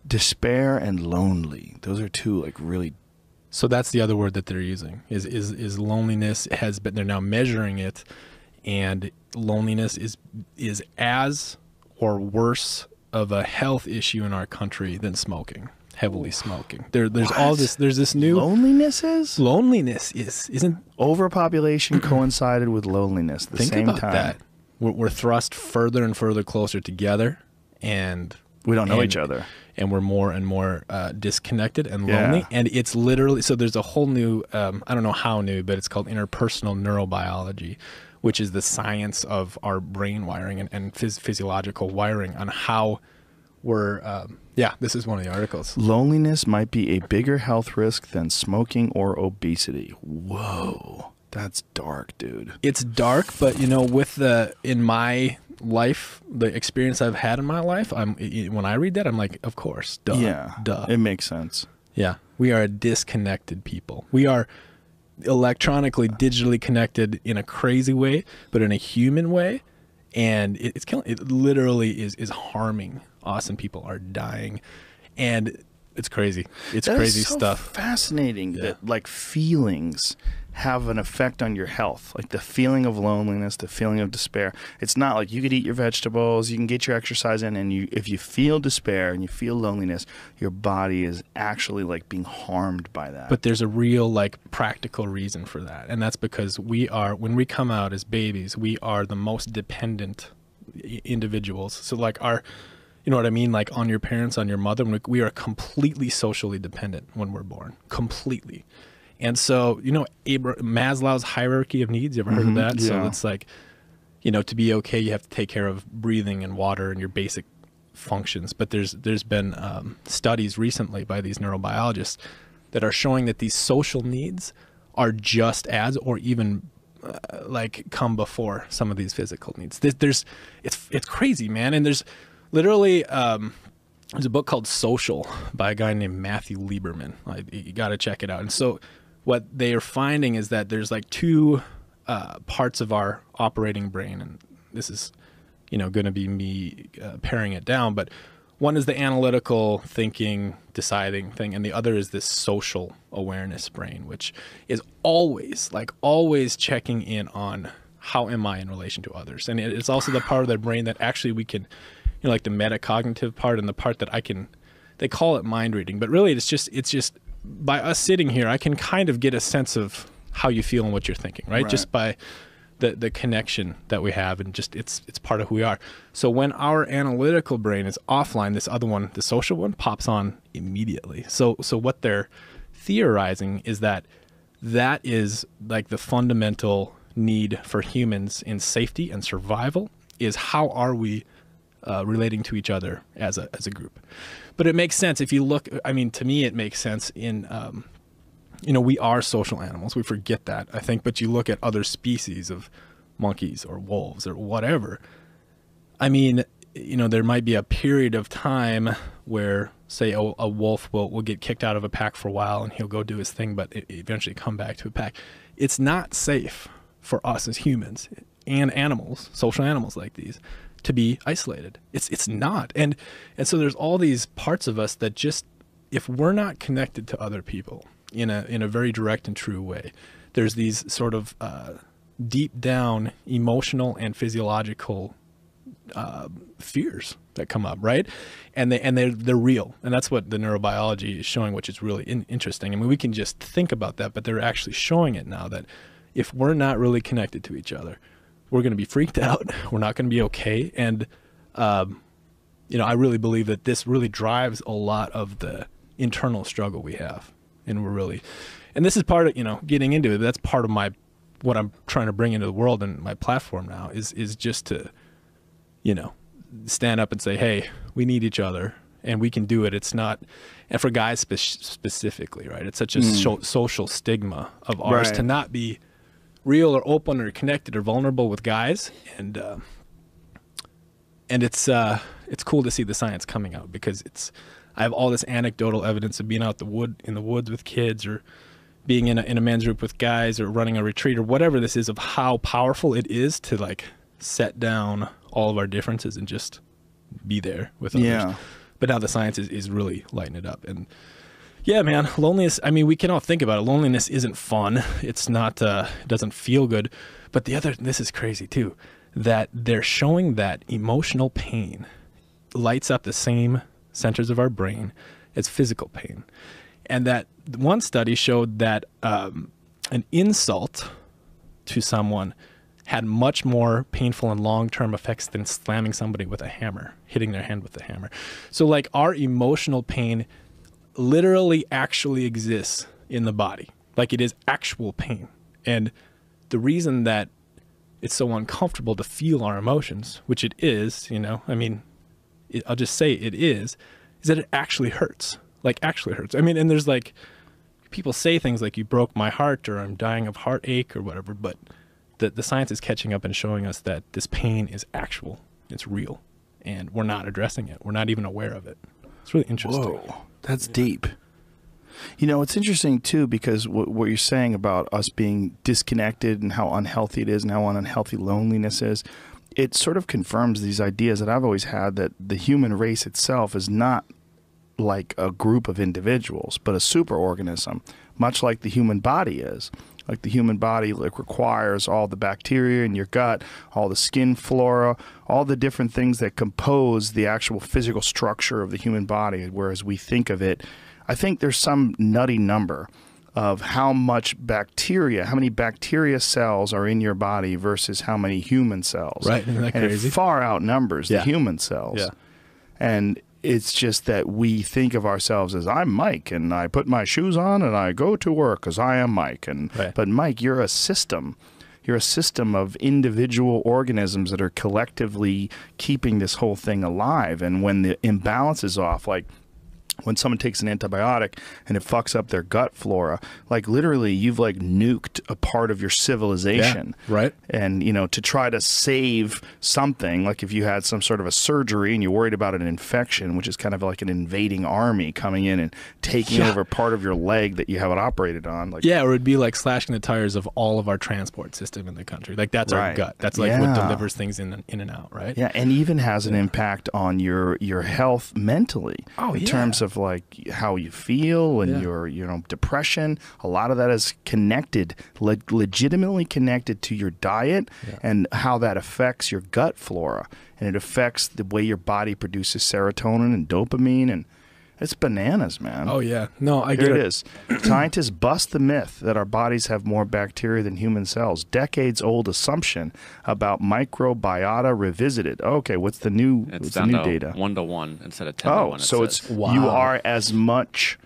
despair and lonely. Those are two like really. So that's the other word that they're using is loneliness has been, they're now measuring it, and loneliness is as or worse of a health issue in our country than smoking, heavily smoking. There's What? all this, there's this new Loneliness isn't overpopulation coincided with loneliness at the think same about time. that. We're thrust further and further closer together, and We don't know each other. and we're more and more disconnected and lonely. Yeah. And it's literally, so there's a whole new, I don't know how new, but it's called interpersonal neurobiology, which is the science of our brain wiring and physiological wiring on how we're, this is one of the articles. Loneliness might be a bigger health risk than smoking or obesity. Whoa. That's dark, dude. It's dark, but in my life, the experience I've had in my life, when I read that, I'm like, of course, duh. It makes sense. Yeah, we are a disconnected people. We are electronically, digitally connected in a crazy way, but in a human way, and it's killing. It literally is harming us, and people are dying, and it's crazy. It's That crazy is so stuff. Fascinating that like feelings have an effect on your health, like the feeling of loneliness, the feeling of despair. It's not like you could eat your vegetables, you can get your exercise in, and if you feel despair and you feel loneliness, your body is actually like being harmed by that. But there's a real like practical reason for that, and that's because when we come out as babies, we are the most dependent individuals. So like you know what I mean? Like on your parents, on your mother, we are completely socially dependent when we're born, completely. And so, Maslow's hierarchy of needs, you ever heard of that? Yeah. So it's like, to be okay, you have to take care of breathing and water and your basic functions. But there's been studies recently by these neurobiologists that are showing that these social needs are just as or even come before some of these physical needs. It's crazy, man. And there's literally there's a book called Social by a guy named Matthew Lieberman. You got to check it out. And so what they are finding is that there's like two parts of our operating brain, and this is going to be me paring it down, but one is the analytical thinking, deciding thing, and the other is this social awareness brain, which is always checking in on how am I in relation to others. And it's also the part of the brain that actually we can, like the metacognitive part and the part that they call it mind reading, but really it's just by us sitting here, I can kind of get a sense of how you feel and what you're thinking, right? Just by the connection that we have, and just it's part of who we are. So when our analytical brain is offline, this other one, the social one, pops on immediately. So what they're theorizing is that is like the fundamental need for humans in safety and survival is how are we relating to each other as a group. But it makes sense if you look, to me it makes sense in, we are social animals. We forget that, I think, but you look at other species of monkeys or wolves or whatever. There might be a period of time where, say, a wolf will get kicked out of a pack for a while and he'll go do his thing, but eventually come back to a pack. It's not safe for us as humans and animals, social animals like these, to be isolated. It's not. And so there's all these parts of us that just, if we're not connected to other people in a very direct and true way, there's these sort of deep down emotional and physiological fears that come up, right? And they're real. And that's what the neurobiology is showing, which is really interesting. We can just think about that, but they're actually showing it now that if we're not really connected to each other, we're going to be freaked out. We're not going to be okay. And, I really believe that this really drives a lot of the internal struggle we have. And this is part of, getting into it. That's part of what I'm trying to bring into the world and my platform now is just to, stand up and say, hey, we need each other and we can do it. It's not, and for guys specifically, right? It's such a social stigma of ours to not be real or open or connected or vulnerable with guys, and it's cool to see the science coming out, because I have all this anecdotal evidence of being out in the woods with kids, or being in a men's group with guys, or running a retreat, or whatever this is, of how powerful it is to set down all of our differences and just be there with others. But now the science is really lighting it up. And yeah, man, loneliness, I mean, we can all think about it. Loneliness isn't fun. It's not, it doesn't feel good. But this is crazy too, that they're showing that emotional pain lights up the same centers of our brain as physical pain. And that one study showed that an insult to someone had much more painful and long-term effects than slamming somebody with a hammer, hitting their hand with a hammer. So like our emotional pain literally actually exists in the body. Like it is actual pain. And the reason that it's so uncomfortable to feel our emotions, which it is, you know, I mean, I'll just say it is that it actually hurts. Like actually hurts. I mean, and there's like, people say things like you broke my heart or I'm dying of heartache or whatever, but the science is catching up and showing us that this pain is actual. It's real. And we're not addressing it. We're not even aware of it. It's really interesting. Whoa, that's deep. You know, it's interesting too, because what you're saying about us being disconnected and how unhealthy it is and how unhealthy loneliness is, it sort of confirms these ideas that I've always had, that the human race itself is not like a group of individuals, but a superorganism, much like the human body is. Like the human body requires all the bacteria in your gut, all the skin flora, all the different things that compose the actual physical structure of the human body, whereas we think of it, I think there's some nutty number of how much bacteria, how many bacteria cells are in your body versus how many human cells. Right, isn't that crazy? And it far outnumbers the human cells. Yeah. And it's just that we think of ourselves as, I'm Mike, and I put my shoes on and I go to work because I am Mike. And But Mike, you're a system. You're a system of individual organisms that are collectively keeping this whole thing alive. And when the imbalance is off, like when someone takes an antibiotic and it fucks up their gut flora, like literally you've like nuked a part of your civilization. Yeah, right. And, you know, to try to save something, like if you had some sort of a surgery and you're worried about an infection, which is kind of like an invading army coming in and taking over part of your leg that you haven't operated on. Like, yeah, or it'd be like slashing the tires of all of our transport system in the country. Like that's our gut. That's like what delivers things in and out, right? Yeah, and even has an impact on your health mentally. In terms of like how you feel and your, you know, depression. A lot of that is connected, legitimately connected to your diet and how that affects your gut flora, and it affects the way your body produces serotonin and dopamine, and it's bananas, man. Oh yeah, no, I get Here it is. Scientists bust the myth that our bodies have more bacteria than human cells. Decades-old assumption about microbiota revisited. Okay, what's the new? It's down to data? 1-to-1 instead of 10-to-1. Oh, so it's you are as much.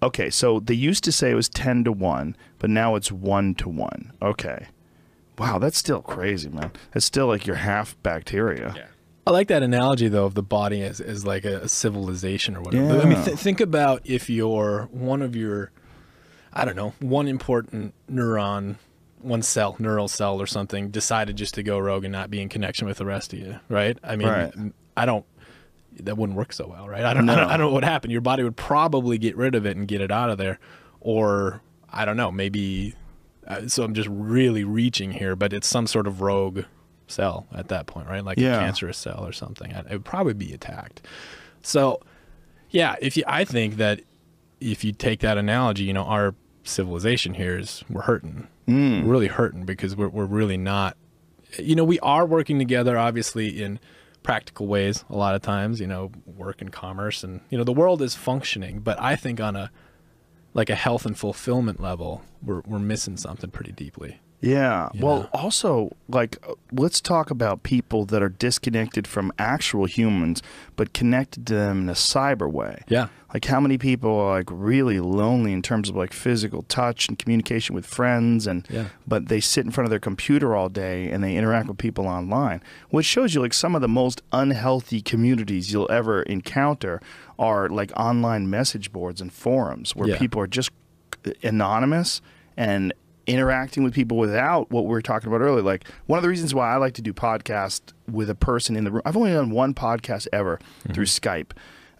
Okay, so they used to say it was 10-to-1, but now it's 1-to-1. Okay, wow, that's still crazy, man. It's still like you're half bacteria. Yeah. I like that analogy, though, of the body as like a civilization or whatever. Yeah. I mean, think about if one important neuron, one neural cell or something, decided just to go rogue and not be in connection with the rest of you, right? I mean, that wouldn't work so well, right? I don't know what would happen. Your body would probably get rid of it and get it out of there. Or, I don't know, maybe, so I'm just really reaching here, but it's some sort of rogue cell at that point, right? Like a cancerous cell or something. It would probably be attacked. So, yeah, I think that if you take that analogy, you know, our civilization here we're hurting. We're really hurting because we're really not, you know, we are working together, obviously, in practical ways a lot of times, you know, work and commerce, and, you know, the world is functioning, but I think on a health and fulfillment level, we're missing something pretty deeply. Yeah. Well, also, like, let's talk about people that are disconnected from actual humans, but connected to them in a cyber way. Yeah. Like, how many people are, like, really lonely in terms of, like, physical touch and communication with friends, but they sit in front of their computer all day and they interact with people online, which shows you, like, some of the most unhealthy communities you'll ever encounter are, like, online message boards and forums where people are just anonymous and interacting with people without what we were talking about earlier. Like, one of the reasons why I like to do podcasts with a person in the room, I've only done one podcast ever through Skype,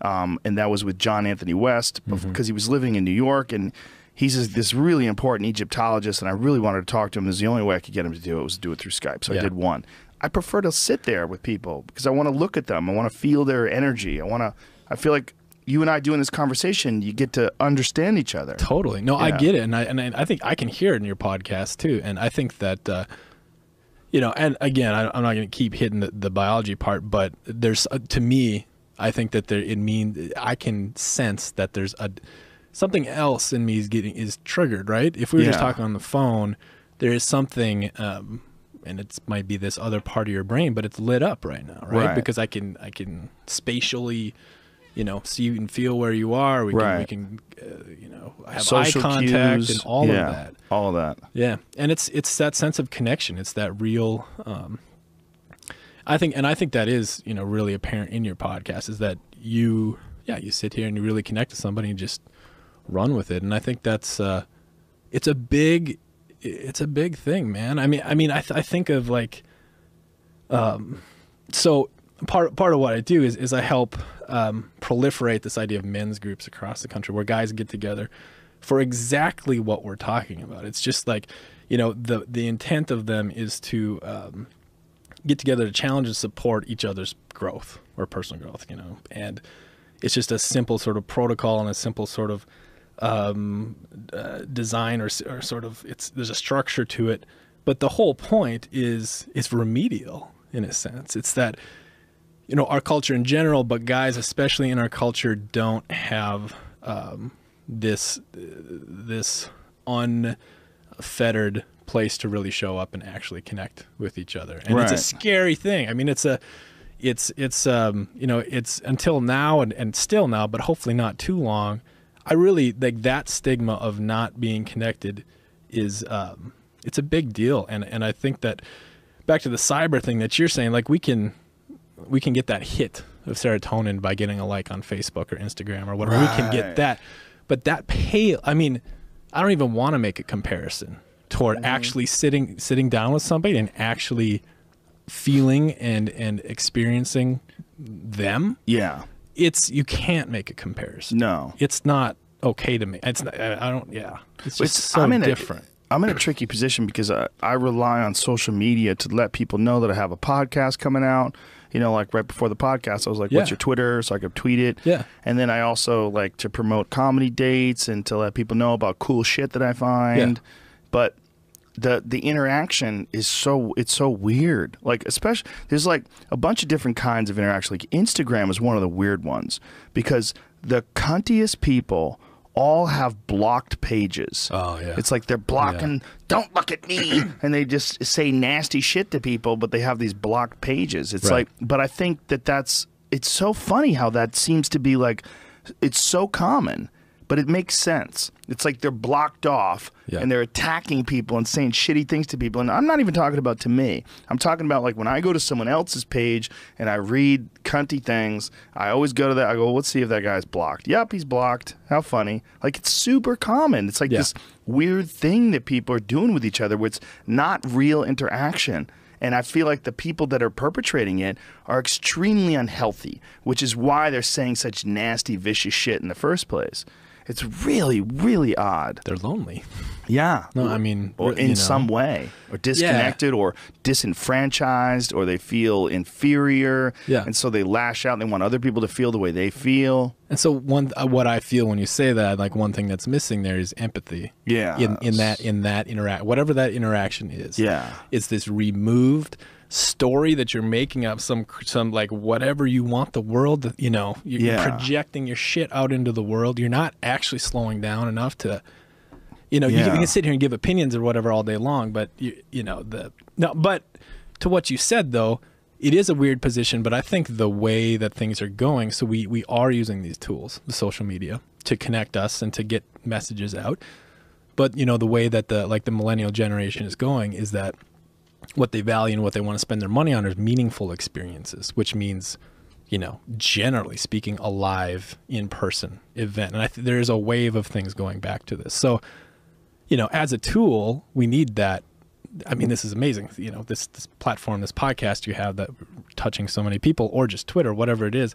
and that was with John Anthony West, because he was living in New York, and he's this really important Egyptologist, and I really wanted to talk to him. It was the only way I could get him to do it was to do it through Skype, so I did one. I prefer to sit there with people because I want to look at them. I want to feel their energy. I want I feel like you and I doing this conversation, you get to understand each other. Totally. No, I get it. And I think I can hear it in your podcast too. And I think that, you know, and again, I'm not going to keep hitting the biology part, but there's, to me, I think that I can sense that there's something else in me is triggered, right? If we were just talking on the phone, there is something, and it might be this other part of your brain, but it's lit up right now, right? Because I can spatially, you know, see and feel where you are. We can you know, have social eye contact cues, and all of that. All of that. Yeah, and it's that sense of connection. It's that real. I think that is, you know, really apparent in your podcast, is that you sit here and you really connect to somebody and just run with it. And I think that's it's a big thing, man. I mean, I think of like, so part of what I do is I help proliferate this idea of men's groups across the country where guys get together for exactly what we're talking about. It's just like, you know, the intent of them is to get together to challenge and support each other's growth or personal growth, you know. And it's just a simple sort of protocol and a simple sort of design or sort of, there's a structure to it, but the whole point is remedial in a sense. It's that, you know, our culture in general, but guys especially in our culture don't have this unfettered place to really show up and actually connect with each other. And it's a scary thing. I mean, it's you know, it's until now and still now, but hopefully not too long. I really like that stigma of not being connected is it's a big deal. And I think that back to the cyber thing that you're saying, like we can get that hit of serotonin by getting a like on Facebook or Instagram or whatever. We can get that. But that I mean, I don't even want to make a comparison toward actually sitting down with somebody and actually feeling and experiencing them. Yeah. You can't make a comparison. No. It's not okay to me. It's not, I don't, yeah. It's just so different. I'm in a tricky position because I rely on social media to let people know that I have a podcast coming out. You know, like right before the podcast, I was like, what's your Twitter? So I could tweet it. Yeah. And then I also like to promote comedy dates and to let people know about cool shit that I find. Yeah. But the interaction is so weird. Like, especially, there's like a bunch of different kinds of interaction. Like Instagram is one of the weird ones because the cuntiest people all have blocked pages. Oh, yeah. It's like they're blocking, don't look at me. And they just say nasty shit to people, but they have these blocked pages. It's like, but I think it's so funny how that seems to be like, it's so common, but it makes sense. It's like they're blocked off and they're attacking people and saying shitty things to people. And I'm not even talking about to me. I'm talking about like when I go to someone else's page and I read cunty things, I always go to that. I go, let's see if that guy's blocked. Yep, he's blocked. How funny. Like it's super common. It's like this weird thing that people are doing with each other where it's not real interaction. And I feel like the people that are perpetrating it are extremely unhealthy, which is why they're saying such nasty, vicious shit in the first place. It's really, really odd. They're lonely. Yeah. No, I mean, or in some way, or disconnected, or disenfranchised, or they feel inferior. Yeah. And so they lash out and they want other people to feel the way they feel. And so what I feel when you say that, like one thing that's missing there is empathy. Yeah. In that whatever that interaction is. Yeah. It's this removed story that you're making up, some like whatever you want the world to, you know, you're projecting your shit out into the world. You're not actually slowing down enough to, you know, you can sit here and give opinions or whatever all day long, but but to what you said though, it is a weird position, but I think the way that things are going, so we are using these tools, the social media, to connect us and to get messages out. But you know, the way that the millennial generation is going is that what they value and what they want to spend their money on is meaningful experiences, which means, you know, generally speaking, a live in-person event. And there is a wave of things going back to this. So, you know, as a tool, we need that. I mean, this is amazing. You know, this platform, this podcast you have that touching so many people, or just Twitter, whatever it is.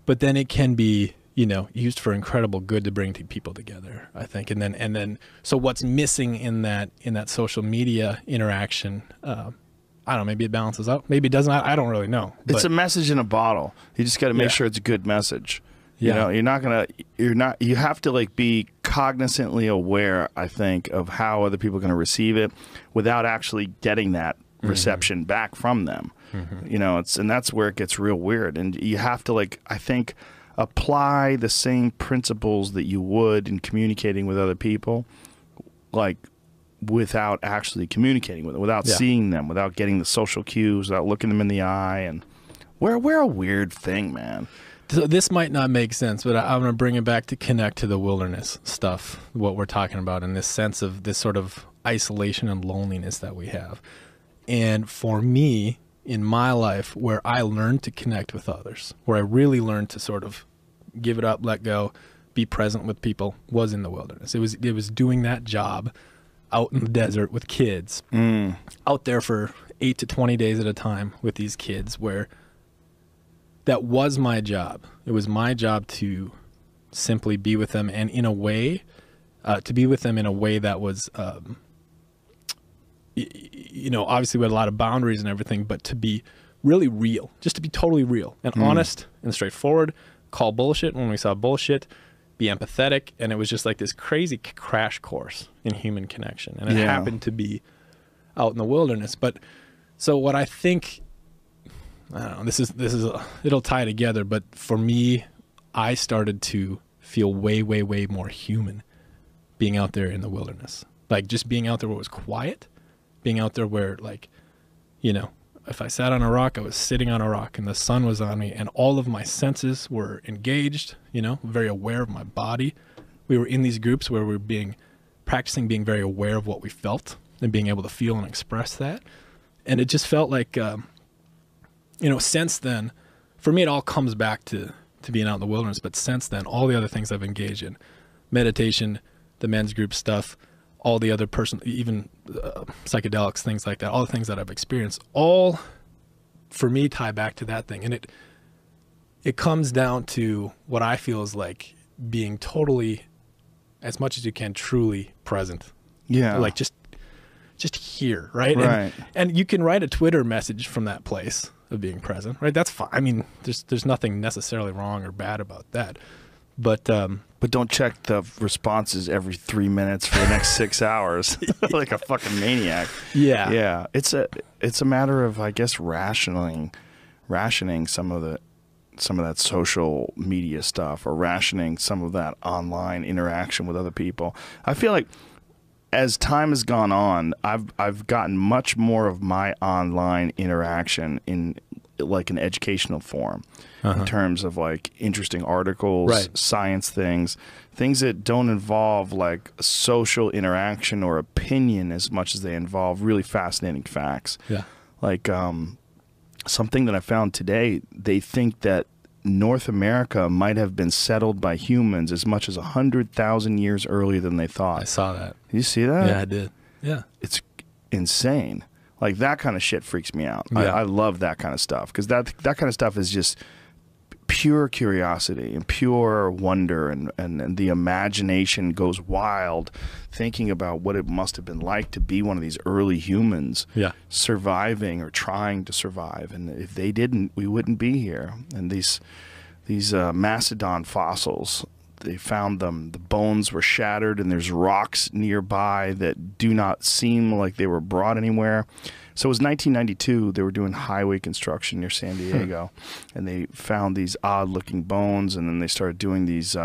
But then it can be, you know, used for incredible good to bring people together, I think. And then so what's missing in that social media interaction I don't know, maybe it balances out. Maybe it doesn't. I don't really know. It's a message in a bottle. You just got to make sure it's a good message. Yeah. You know, you have to like be cognizantly aware, I think, of how other people are going to receive it without actually getting that reception back from them. You know, and that's where it gets real weird. And you have to, like, I think, apply the same principles that you would in communicating with other people, like, without actually communicating with them, without seeing them, without getting the social cues, without looking them in the eye. And we're a weird thing, man. So this might not make sense, but I'm going to bring it back to connect to the wilderness stuff, what we're talking about, in this sense of this sort of isolation and loneliness that we have. And for me, in my life, where I learned to connect with others, where I really learned to sort of give it up, let go, be present with people, was in the wilderness. It was doing that job out in the desert with kids, out there for 8 to 20 days at a time with these kids, where that was my job. It was my job to simply be with them, and in a way, to be with them in a way that was, you know, obviously we had a lot of boundaries and everything, but to be really real, just to be totally real and honest and straightforward, call bullshit when we saw bullshit, be empathetic. And it was just like this crazy crash course in human connection. And it happened to be out in the wilderness. But so what I think, I don't know, this is it'll tie together, but for me, I started to feel way, way, way more human being out there in the wilderness. Like just being out there where it was quiet, being out there where, like, you know, if I sat on a rock, I was sitting on a rock and the sun was on me and all of my senses were engaged, you know, very aware of my body. We were in these groups where we were practicing being very aware of what we felt and being able to feel and express that. And it just felt like, you know, since then, for me, it all comes back to being out in the wilderness. But since then, all the other things I've engaged in, meditation, the men's group stuff, all the other even psychedelics, things like that, all the things that I've experienced, all for me tie back to that thing. And it comes down to what I feel is like being totally, as much as you can, truly present. Yeah. Like just here, right? Right. And you can write a Twitter message from that place of being present, right? That's fine. I mean, there's nothing necessarily wrong or bad about that. But don't check the responses every 3 minutes for the next 6 hours like a fucking maniac. Yeah. Yeah. It's a matter of, I guess, rationing some of that social media stuff, or rationing some of that online interaction with other people. I feel like as time has gone on, I've gotten much more of my online interaction in like an educational form, in terms of like interesting articles, science things that don't involve like social interaction or opinion as much as they involve really fascinating facts. Yeah. Like something that I found today, they think that North America might have been settled by humans as much as 100,000 years earlier than they thought. I saw that. Did you see that? Yeah, I did. Yeah. It's insane. Like that kind of shit freaks me out. Yeah. I love that kind of stuff, because that kind of stuff is just pure curiosity and pure wonder, and the imagination goes wild thinking about what it must have been like to be one of these early humans surviving or trying to survive. And if they didn't, we wouldn't be here. And these mastodon fossils, they found them, the bones were shattered, and there's rocks nearby that do not seem like they were brought anywhere. So it was 1992, they were doing highway construction near San Diego, and they found these odd-looking bones, and then they started doing these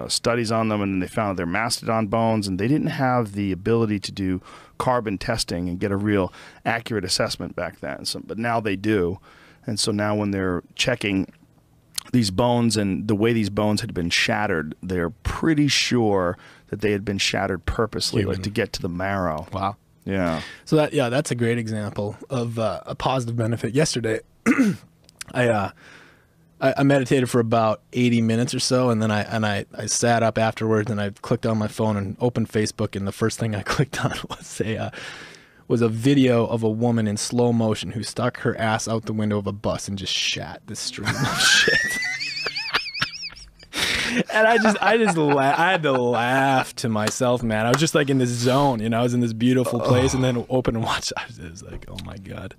studies on them, and then they found they're mastodon bones, and they didn't have the ability to do carbon testing and get a real accurate assessment back then. So, but now they do, and so now when they're checking these bones and the way these bones had been shattered, they're pretty sure that they had been shattered purposely, like to get to the marrow. Wow. Yeah. So that's a great example of a positive benefit. Yesterday, I meditated for about 80 minutes or so, and then I sat up afterwards, and I clicked on my phone and opened Facebook, and the first thing I clicked on was a video of a woman in slow motion who stuck her ass out the window of a bus and just shat this stream of shit. I had to laugh to myself, man. I was just like in this zone, you know, I was in this beautiful place and then open and watch. I was like, oh my God.